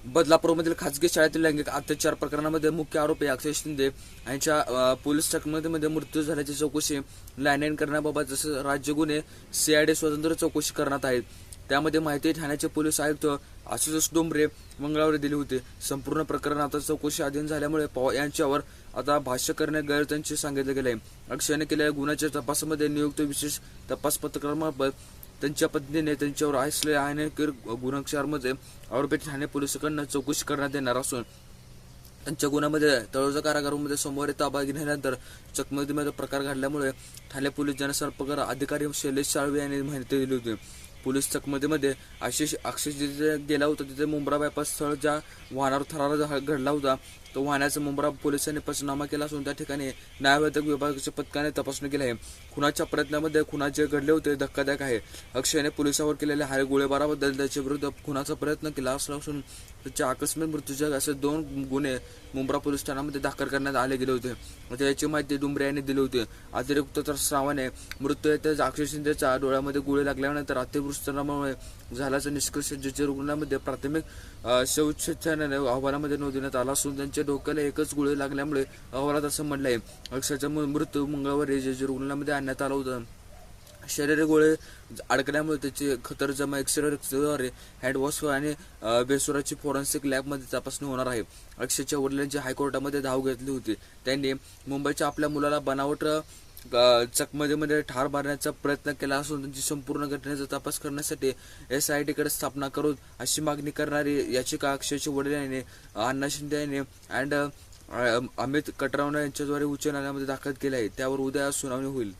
बदलापूरमधील खासगी शाळेतील लैंगिक अत्याचार प्रकरणामध्ये मुख्य आरोपी अक्षय शिंदे यांच्या पोलीस चकमकीमध्ये मृत्यू झाल्याची चौकशी लँड करण्याबाबत जसं राज्य गुन्हे सीआयडी स्वतंत्र चौकशी करण्यात आहेत। त्यामध्ये माहिती ठाण्याचे पोलीस आयुक्त आशुतोष डोंबरे मंगळवारी दिली होती। संपूर्ण प्रकरण आता चौकशी अधीन झाल्यामुळे पवार यांच्यावर आता भाष्य करणे गैरतंत्र सांगितले गेले आहे। अक्षयने केलेल्या गुन्ह्याच्या तपासामध्ये नियुक्त विशेष तपास पथकामार्फत त्यांच्या पत्नीने त्यांच्यावर असलेल्या अनेक गुन्ह्यामध्ये आरोपी ठाणे पोलिसांकडून चौकशी करण्यात येणार असून त्यांच्या गुन्ह्यामध्ये तळोजा कारागृहामध्ये सोमवारी ताबा घेतल्यानंतर चकमकीमध्ये प्रकार घडल्यामुळे ठाणे पोलीस जनसंपर्क अधिकारी शैलेश साळवे यांनी माहिती दिली होती। पोलीस चकमकीमध्ये अक्षय जिथे गेला होता तिथे मुंब्रा बायपास स्थळ ज्या वाहनावर थरार घडला होता तो वाहनाचा मुंब्रा पोलिसांनी पंचनामा केला असून त्या ठिकाणी न्यायवैद्यक विभागाच्या पथकाने तपासणी केली आहे। खुनाच्या प्रयत्नामध्ये खुना जे घडले होते धक्कादायक आहे। अक्षयने पोलिसांवर केलेल्या गोळीबाराबद्दल त्याच्या विरुद्ध खुनाचा प्रयत्न केला असून त्याच्या आकस्मिक मृत्यूचे असे 2 गुन्हे मुंब्रा पोलीस ठाण्यामध्ये दाखल करण्यात आले गेले होते। याची माहिती डुंबरे यांनी दिली होती। अतिरिक्त तर श्रावाने मृत्यू येताच अक्षय शिंदेच्या डोळ्यामध्ये गोळी लागल्यानंतर अतिवृष्टीमुळे झाल्याचा निष्कर्ष जिचे रुग्णामध्ये प्राथमिक शवविच्छेदनाने अहवालामध्ये नोंदवण्यात आला असून त्यांच्या डोक्याला एकच गोळी लागल्यामुळे अहवालात असं म्हटलं आहे। अक्षयचा मृत्यू मंगळवारी जे रुग्णालयामध्ये आणण्यात आला होता। शरीर गोळे अडकल्यामुळे त्याची खतरजमा एक्सरे हँडवॉश आणि बेसुराची फॉरेन्सिक लॅबमध्ये तपासणी होणार आहे। अक्षयच्या वडिलांची हायकोर्टामध्ये धाव घेतली होती। त्यांनी मुंबईच्या आपल्या मुलाला बनावट चकमकीमध्ये ठार मारण्याचा प्रयत्न केला असून त्यांची संपूर्ण घटनेचा तपास करण्यासाठी SIT कडे स्थापना करून अशी मागणी करणारी याचिका अक्षयच्या वडिलांनी अण्णा शिंदे यांनी अँड अमित कटरावणे यांच्याद्वारे उच्च न्यायालयामध्ये दाखल केली आहे। त्यावर उद्या सुनावणी होईल।